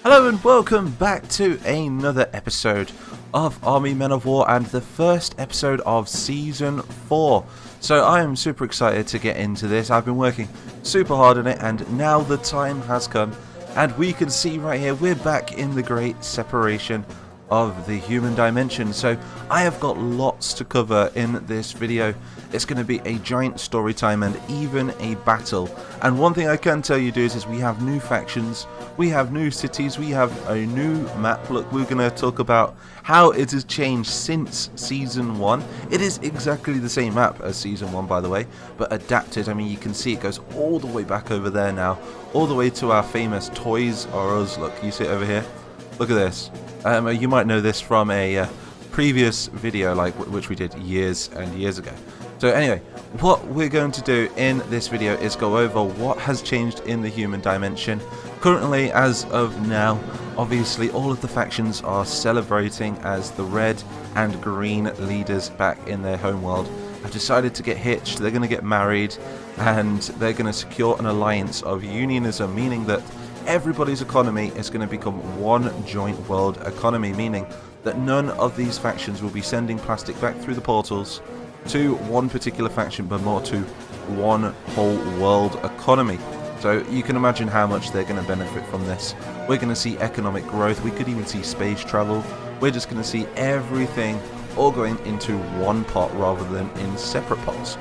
Hello and welcome back to another episode of Army Men of War and the first episode of Season 4. So I am super excited to get into this. I've been working super hard on it and now the time has come and we can see right here we're back in the Great Separation of the human dimension. So I have got lots to cover in this video. It's going to be a giant story time and even a battle. And one thing I can tell you dudes is we have new factions, we have new cities, we have a new map. Look, we're going to talk about how it has changed since Season 1. It is exactly the same map as Season 1 by the way, but adapted. I mean, you can see it goes all the way back over there now, all the way to our famous Toys R Us. Look, you see it over here? Look at this. You might know this from a previous video which we did years and years ago. So anyway, what we're going to do in this video is go over what has changed in the human dimension. Currently, as of now, obviously all of the factions are celebrating as the red and green leaders back in their homeworld have decided to get hitched. They're going to get married and they're going to secure an alliance of unionism, meaning that everybody's economy is going to become one joint world economy, meaning that none of these factions will be sending plastic back through the portals to one particular faction, but more to one whole world economy. So you can imagine how much they're going to benefit from this. We're going to see economic growth, we could even see space travel. We're just going to see everything all going into one pot rather than in separate pots.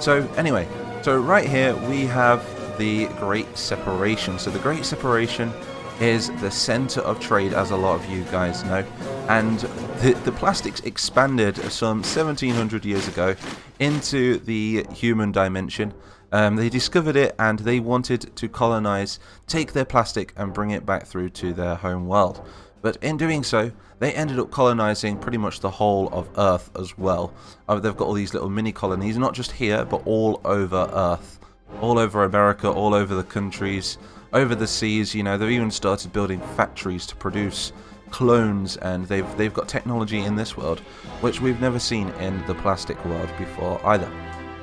So anyway, so right here we have the Great Separation. So the Great Separation is the center of trade, as a lot of you guys know, and the plastics expanded some 1700 years ago into the human dimension. They discovered it and they wanted to colonize, take their plastic and bring it back through to their home world. But in doing so, they ended up colonizing pretty much the whole of Earth as well. They've got all these little mini colonies, not just here, but all over Earth. All over America, all over the countries, over the seas. You know, they've even started building factories to produce clones, and they've got technology in this world which we've never seen in the plastic world before either.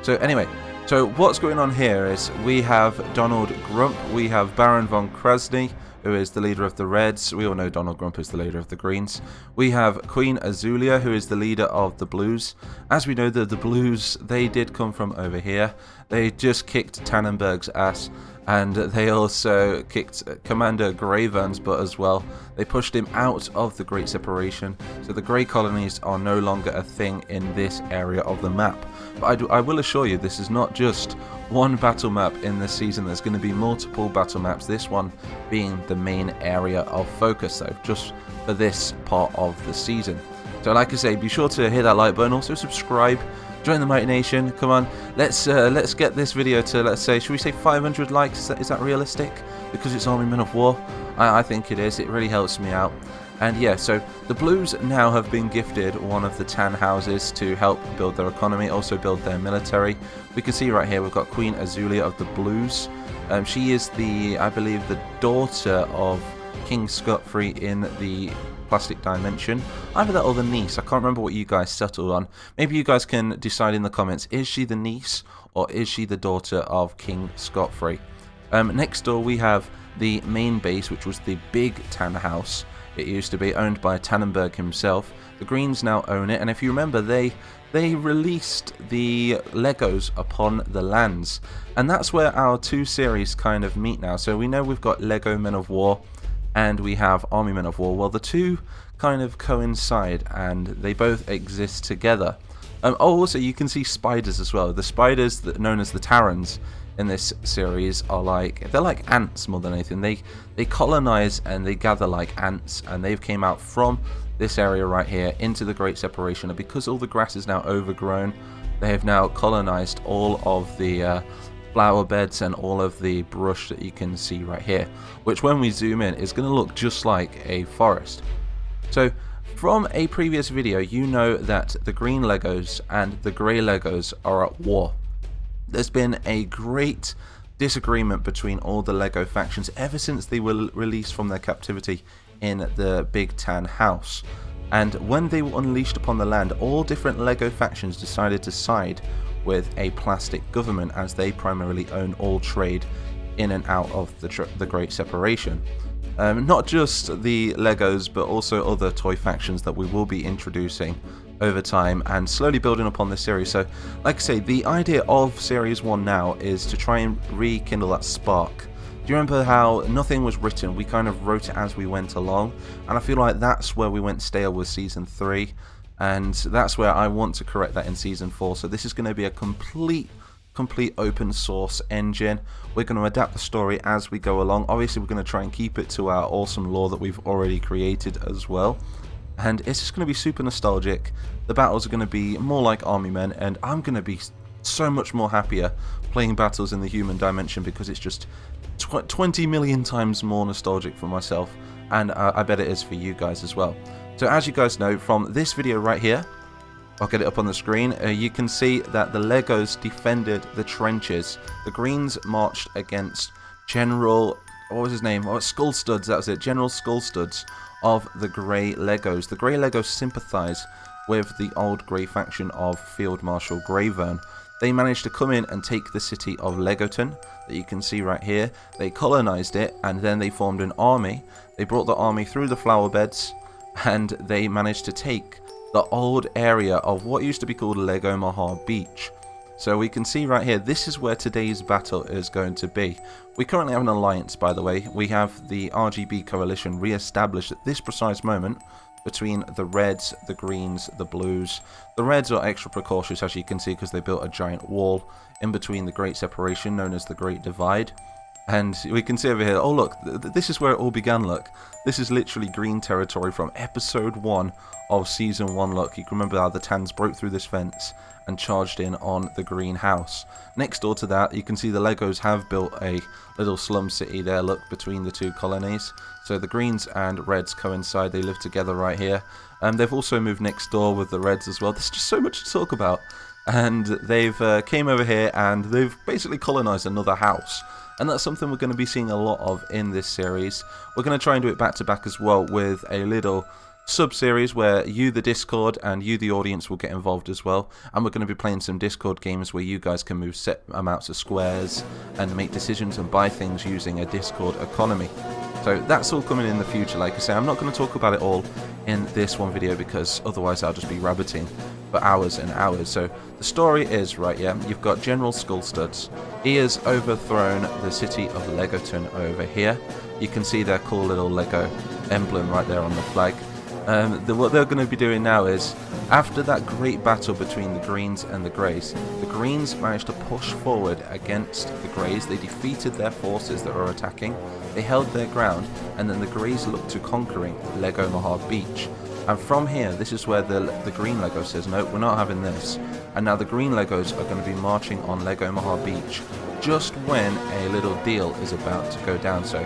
So anyway, so what's going on here is we have Donald Grump, we have Baron von Krasny, who is the leader of the Reds. We all know Donald Grump is the leader of the Greens. We have Queen Azulia, who is the leader of the Blues. As we know, the Blues, they did come from over here. They just kicked Tannenberg's ass, and they also kicked Commander Greyvern's butt as well. They pushed him out of the Great Separation, so the Grey Colonies are no longer a thing in this area of the map. But I will assure you, this is not just one battle map in this season. There's going to be multiple battle maps, this one being the main area of focus though, just for this part of the season. So like I say, be sure to hit that like button, also subscribe, join the Mighty Nation. Come on, let's get this video to, let's say, should we say 500 likes? Is that realistic? Because it's Army Men of War? I think it is. It really helps me out. And yeah, so the Blues now have been gifted one of the tan houses to help build their economy, also build their military. We can see right here we've got Queen Azulia of the Blues. She is I believe the daughter of King Scot-free in the plastic dimension. Either that or the niece. I can't remember what you guys settled on. Maybe you guys can decide in the comments, is she the niece or is she the daughter of King Scot-free? Next door we have the main base, which was the big tan house. It used to be owned by Tannenberg himself. The Greens now own it, and if you remember, they released the Legos upon the lands, and that's where our two series kind of meet now. So we know we've got Lego Men of War and we have Army Men of War. Well, the two kind of coincide and they both exist together. Also, you can see spiders as well. The spiders that known as the Terrans in this series are they're like ants more than anything. They colonize and they gather like ants, and they've came out from this area right here into the Great Separation, and because all the grass is now overgrown, they have now colonized all of the flower beds and all of the brush that you can see right here, which when we zoom in is going to look just like a forest. So from a previous video, you know that the green Legos and the grey Legos are at war. There's been a great disagreement between all the Lego factions ever since they were released from their captivity in the Big Tan House. And when they were unleashed upon the land, all different Lego factions decided to side with a plastic government, as they primarily own all trade in and out of the Great Separation. Not just the Legos, but also other toy factions that we will be introducing over time and slowly building upon this series. So, like I say, the idea of Series 1 now is to try and rekindle that spark. Do you remember how nothing was written? We kind of wrote it as we went along, and I feel like that's where we went stale with Season 3, and that's where I want to correct that in Season 4. So this is going to be a complete open source engine. We're going to adapt the story as we go along. Obviously, we're going to try and keep it to our awesome lore that we've already created as well. And it's just going to be super nostalgic. The battles are going to be more like Army Men, and I'm going to be so much more happier playing battles in the human dimension because it's just 20 million times more nostalgic for myself, and I bet it is for you guys as well. So as you guys know from this video right here, I'll get it up on the screen, you can see that the Legos defended the trenches. The Greens marched against General, what was his name? Oh, Skullstuds, that was it, General Skullstuds of the Grey Legos. The Grey Legos sympathize with the old Grey faction of Field Marshal Greyvern. They managed to come in and take the city of Legoton, that you can see right here. They colonized it, and then they formed an army. They brought the army through the flower beds, and they managed to take the old area of what used to be called LEG-OMAHA Beach. So we can see right here, this is where today's battle is going to be. We currently have an alliance, by the way. We have the RGB coalition re-established at this precise moment between the Reds, the Greens, the Blues. The Reds are extra precautious, as you can see, because they built a giant wall in between the Great Separation, known as the Great Divide. And we can see over here, oh look, this is where it all began, look. This is literally green territory from episode 1 of season 1, look. You can remember how the Tans broke through this fence and charged in on the green house. Next door to that, you can see the Legos have built a little slum city there, look, between the two colonies. So the Greens and Reds coincide, they live together right here. They've also moved next door with the Reds as well. There's just so much to talk about. And they've came over here and they've basically colonized another house. And that's something we're going to be seeing a lot of in this series. We're going to try and do it back to back as well with a little sub-series where you, the Discord, and you, the audience, will get involved as well. And we're going to be playing some Discord games where you guys can move set amounts of squares and make decisions and buy things using a Discord economy. So that's all coming in the future. Like I say, I'm not going to talk about it all in this one video because otherwise I'll just be rabbiting for hours and hours. So the story is, right, yeah, you've got General Skullstuds. He has overthrown the city of Legoton over here. You can see their cool little Lego emblem right there on the flag. What they're going to be doing now is, after that great battle between the Greens and the Greys, the Greens managed to push forward against the Greys. They defeated their forces that were attacking, they held their ground, and then the Greys looked to conquering LEG-OMAHA Beach. And from here, this is where the Green Lego says, no, we're not having this. And now the Green Legos are going to be marching on LEG-OMAHA Beach just when a little deal is about to go down. So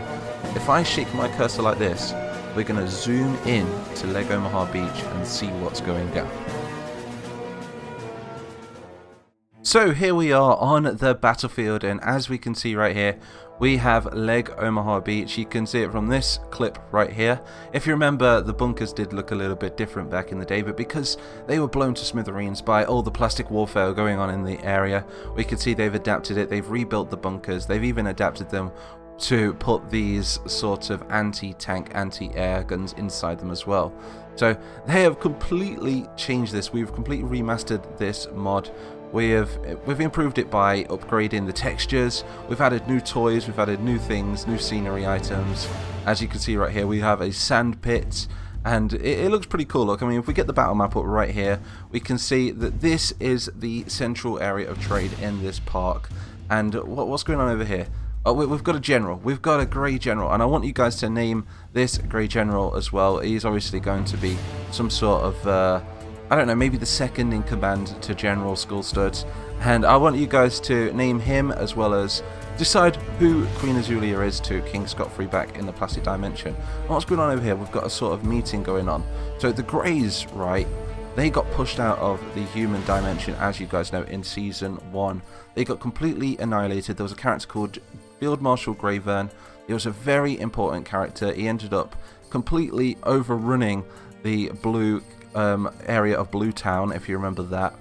if I shake my cursor like this, we're going to zoom in to LEG-OMAHA Beach and see what's going down. So here we are on the battlefield, and as we can see right here, we have LEG-OMAHA Beach. You can see it from this clip right here. If you remember, the bunkers did look a little bit different back in the day, but because they were blown to smithereens by all the plastic warfare going on in the area, we can see they've adapted it. They've rebuilt the bunkers. They've even adapted them to put these sort of anti-tank, anti-air guns inside them as well. So they have completely changed this. We've completely remastered this mod. We've improved it by upgrading the textures. We've added new toys, we've added new things, new scenery items. As you can see right here, we have a Sandpit, and it looks pretty cool. Look, I mean, if we get the battle map up right here, we can see that this is the central area of trade in this park. And what's going on over here? Oh, we've got a general. We've got a Grey General, and I want you guys to name this Grey General as well. He's obviously going to be some sort of, I don't know, maybe the second in command to General Skullstuds. And I want you guys to name him as well as decide who Queen Azulia is to King Scot-Free back in the Plastic Dimension. And what's going on over here? We've got a sort of meeting going on. So the Greys, right, they got pushed out of the human dimension, as you guys know, in Season 1. They got completely annihilated. There was a character called Field Marshal Greyvern. He was a very important character. He ended up completely overrunning the blue area of Blue Town, if you remember that.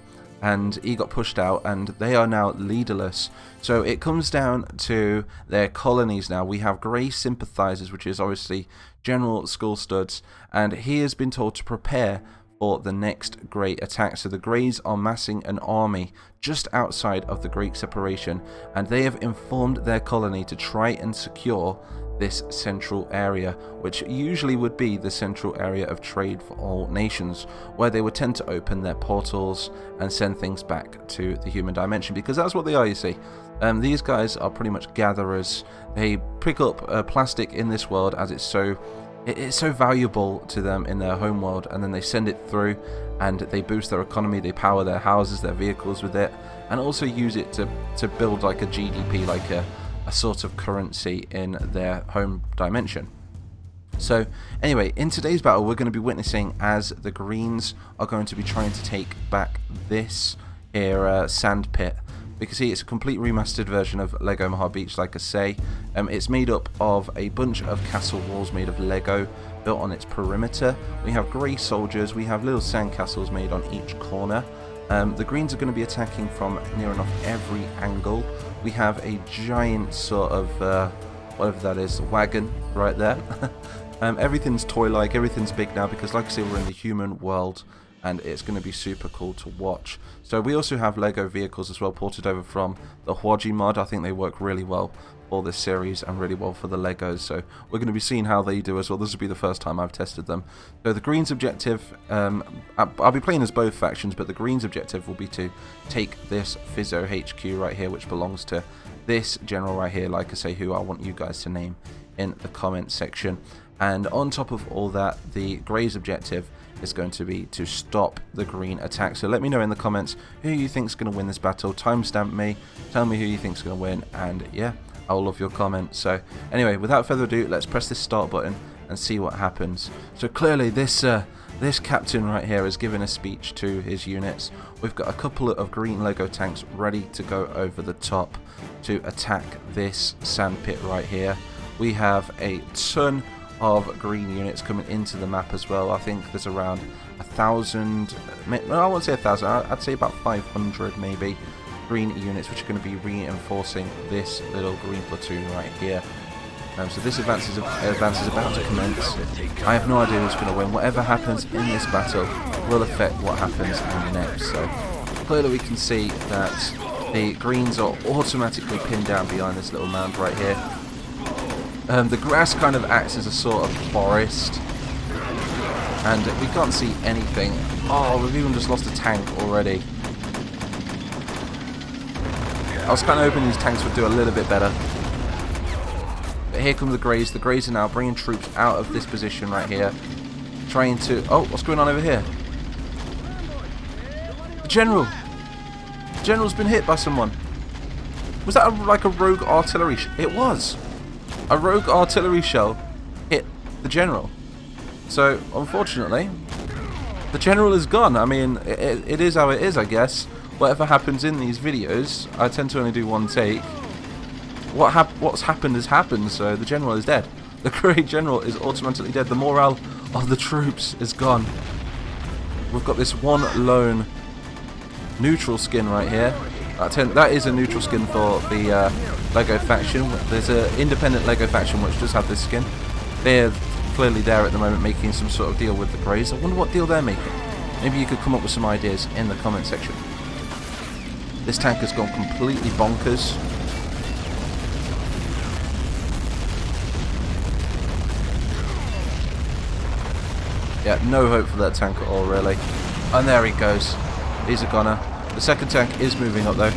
and he got pushed out, and they are now leaderless. So it comes down to their colonies now. We have Grey Sympathizers, which is obviously General Skull Studs, and he has been told to prepare for the next great attack. So the Greys are massing an army just outside of the Great Separation, and they have informed their colony to try and secure this central area, which usually would be the central area of trade for all nations, where they would tend to open their portals and send things back to the human dimension, because that's what they are, you see. These guys are pretty much gatherers. They pick up plastic in this world, as it's so valuable to them in their home world, and then they send it through and they boost their economy. They power their houses, their vehicles with it, and also use it to build like a GDP, like a sort of currency in their home dimension. So anyway, in today's battle we're going to be witnessing as the Greens are going to be trying to take back this era Sandpit, because see, it's a complete remastered version of LEG-OMAHA Beach, like I say. It's made up of a bunch of castle walls made of Lego built on its perimeter. We have grey soldiers, we have little sand castles made on each corner. The Greens are going to be attacking from near enough every angle. We have a giant sort of, whatever that is, wagon right there. Everything's toy-like, everything's big now, because like I say, we're in the human world, and it's going to be super cool to watch. So we also have Lego vehicles as well, ported over from the Huaji mod. I think they work really well for this series and really well for the Legos, so we're going to be seeing how they do as well. This will be the first time I've tested them. So the Greens' objective, I'll be playing as both factions, but the Greens' objective will be to take this Fizzo HQ right here, which belongs to this general right here, like I say, who I want you guys to name in the comment section. And on top of all that, the Greys' objective is going to be to stop the Green attack. So let me know in the comments who you think is going to win this battle. Timestamp me, tell me who you think is going to win, and yeah, I'll love your comments. So anyway, without further ado, let's press this start button and see what happens. So clearly this captain right here has given a speech to his units. We've got a couple of green Lego tanks ready to go over the top to attack this sandpit right here. We have a ton of green units coming into the map as well. I think there's around 1,000, no, I won't say 1,000, I'd say about 500 maybe green units, which are going to be reinforcing this little green platoon right here. So this advance is about to commence. I have no idea who's going to win. Whatever happens in this battle will affect what happens in the next. So clearly we can see that the Greens are automatically pinned down behind this little mound right here. The grass kind of acts as a sort of forest, and we can't see anything. Oh, we've even just lost a tank already. I was kind of hoping these tanks would do a little bit better. But here come the Greys. The Greys are now bringing troops out of this position right here, trying to... Oh, what's going on over here? The General! The General's been hit by someone. Was that like a rogue artillery? It was! A rogue artillery shell hit the General. So, unfortunately, the General is gone. I mean, it is how it is, I guess. Whatever happens in these videos, I tend to only do one take. What's happened has happened, so the General is dead. The Grey General is automatically dead. The morale of the troops is gone. We've got this one lone neutral skin right here. That is a neutral skin for the LEGO faction. There's an independent LEGO faction which does have this skin. They're clearly there at the moment making some sort of deal with the Greys. I wonder what deal they're making. Maybe you could come up with some ideas in the comment section. This tank has gone completely bonkers. Yeah, no hope for that tank at all, really. And there he goes. He's a goner. The second tank is moving up, though.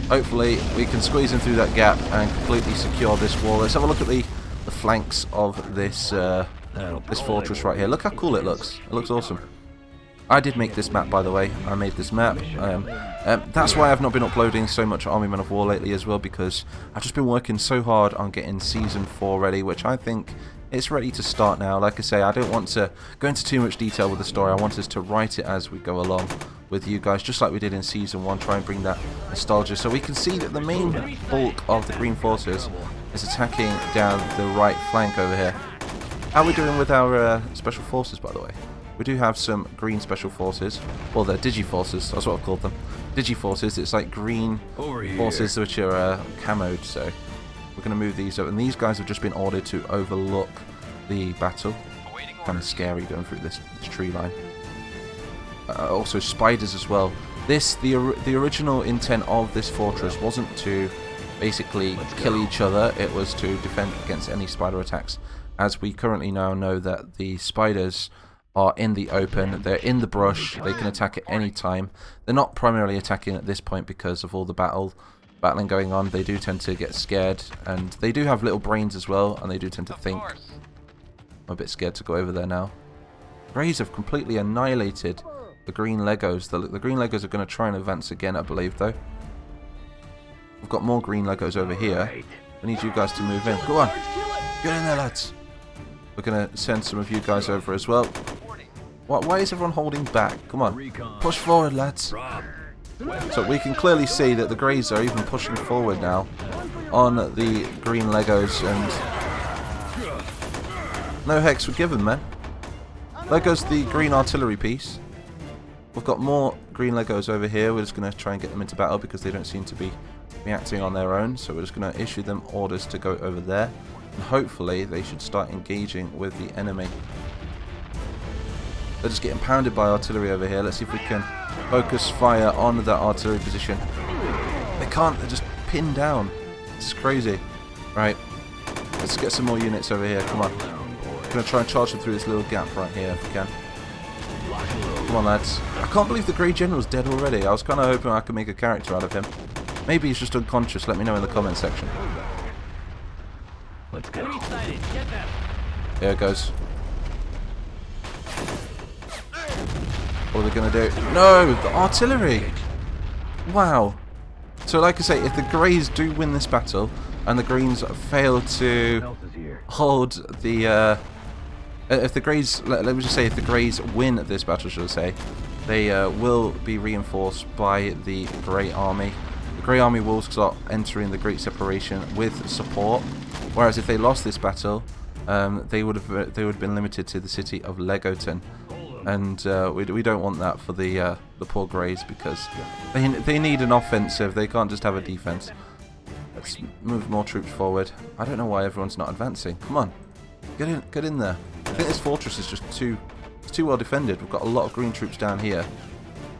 Hopefully, we can squeeze him through that gap and completely secure this wall. Let's have a look at the flanks of this this fortress right here. Look how cool it looks. It looks awesome. I did make this map, by the way. I made this map. That's why I've not been uploading so much Army Men of War lately as well, because I've just been working so hard on getting Season 4 ready, which I think it's ready to start now. Like I say, I don't want to go into too much detail with the story. I want us to write it as we go along with you guys, just like we did in Season 1, try and bring that nostalgia. So we can see that the main bulk of the Green Forces is attacking down the right flank over here. How are we doing with our Special Forces, by the way? We do have some green special forces. Well, they're digi-forces, that's what I've called them. Digi-forces, it's like green forces which are camoed, so we're going to move these up. And these guys have just been ordered to overlook the battle. Kind of scary going through this tree line. Also spiders as well. The original intent of this fortress wasn't to basically kill each other, it was to defend against any spider attacks. As we currently now know that the spiders are in the open, they're in the brush, they can attack at any time. They're not primarily attacking at this point because of all the battling going on. They do tend to get scared, and they do have little brains as well, and they do tend to think. I'm a bit scared to go over there now. Greys have completely annihilated the green Legos. The green Legos are going to try and advance again, I believe, though. We've got more green Legos over here. We need you guys to move in. Go on. Get in there, lads. We're going to send some of you guys over as well. Why is everyone holding back? Come on. Push forward, lads. So we can clearly see that the Greys are even pushing forward now on the green Legos, and no hex were given, man. There goes the green artillery piece. We've got more green Legos over here. We're just going to try and get them into battle because they don't seem to be reacting on their own. So we're just going to issue them orders to go over there. And hopefully they should start engaging with the enemy. They're just getting pounded by artillery over here. Let's see if we can focus fire on that artillery position. They can't. They're just pinned down. This is crazy. Right. Let's get some more units over here. Come on. I'm going to try and charge them through this little gap right here if we can. Come on, lads. I can't believe the Grey General's dead already. I was kind of hoping I could make a character out of him. Maybe he's just unconscious. Let me know in the comment section. Let's go. Here it goes. What are they going to do? No! The artillery! Wow. So like I say, if the Greys do win this battle, and the Greens fail to hold the... if the Greys... Let me just say, if the Greys win this battle, should I say, they will be reinforced by the Grey Army. The Grey Army will start entering the Great Separation with support, whereas if they lost this battle, they would have been limited to the city of Legoton. And we don't want that for the poor Greys, because they need an offensive. They can't just have a defense. Let's move more troops forward. I don't know why everyone's not advancing. Come on, get in there. I think this fortress is just too well defended. We've got a lot of green troops down here.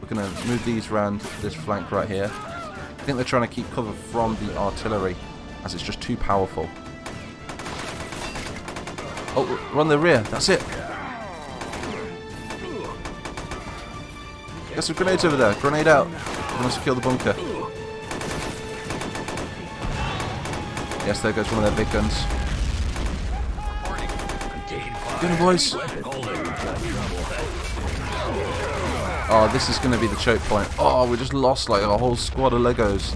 We're gonna move these around this flank right here. I think they're trying to keep cover from the artillery, as it's just too powerful. Oh, we're on the rear. That's it. Get some grenades over there. Grenade out. We must secure the bunker. Yes, there goes one of their big guns. Get him, boys. Oh, this is going to be the choke point. Oh, we just lost like a whole squad of Legos.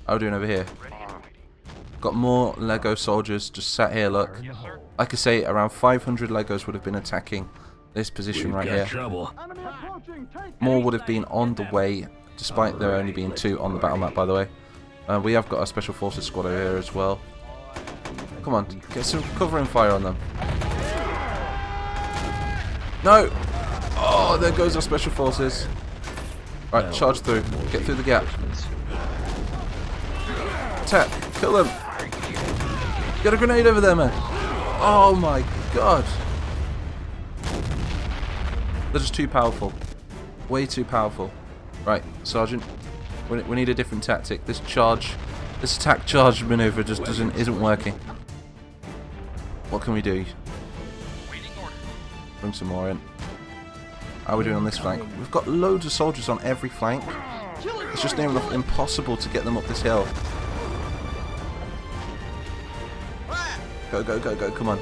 How are we doing over here? Got more Lego soldiers just sat here, look. Like I say, around 500 Legos would have been attacking this position right here. More would have been on the way, despite there only being 2 on the battle map, by the way. We have got a Special Forces squad over here as well. Come on, get some covering fire on them. No! Oh, there goes our Special Forces. Right, charge through. Get through the gap. Attack! Kill them! Get a grenade over there, man! Oh my god! They're just too powerful. Way too powerful. Right, Sergeant. We need a different tactic. This attack charge maneuver just isn't working. What can we do? Bring some more in. How are we doing on this flank? We've got loads of soldiers on every flank. It's just near enough impossible to get them up this hill. Go, go, go, go, come on.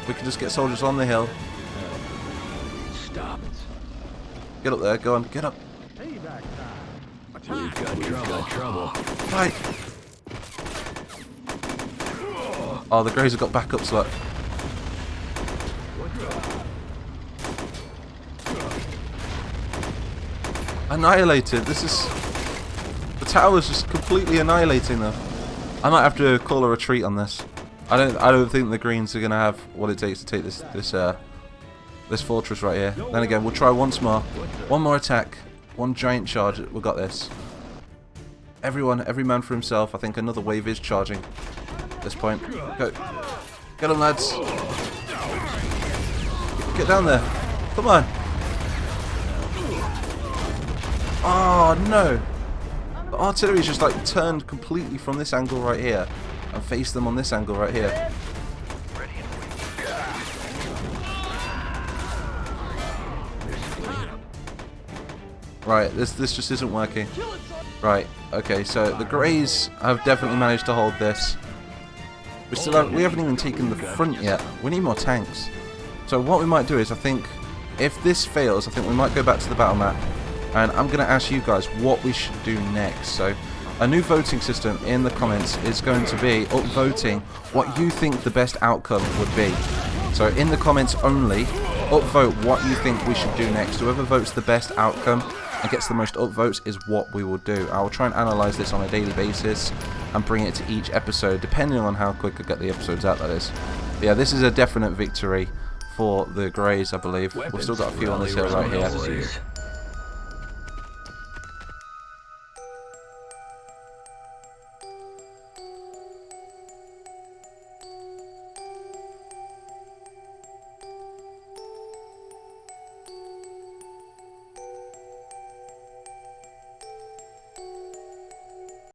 We can just get soldiers on the hill. Stop it. Get up there, go on, get up. We've got trouble. Fight! Oh, the Greys have got backups, look. Annihilated. This is... The tower's just completely annihilating them. I might have to call a retreat on this. I don't think the Greens are gonna have what it takes to take this This fortress right here. Then again, we'll try once more. One more attack. One giant charge. We got this. Everyone, every man for himself. I think another wave is charging at this point. Go. Get them, lads. Get down there. Come on. Oh, no. The artillery's just like turned completely from this angle right here and faced them on this angle right here. Right, this just isn't working. Right, okay, so the Greys have definitely managed to hold this. We haven't even taken the front yet. We need more tanks. So what we might do is, I think, if this fails, I think we might go back to the battle map. And I'm going to ask you guys what we should do next. So a new voting system in the comments is going to be upvoting what you think the best outcome would be. So in the comments only, upvote what you think we should do next. Whoever votes the best outcome and gets the most upvotes is what we will do. I will try and analyse this on a daily basis and bring it to each episode, depending on how quick I get the episodes out, that is. But yeah, this is a definite victory for the Greys, I believe. We've still got a few on this hill right here.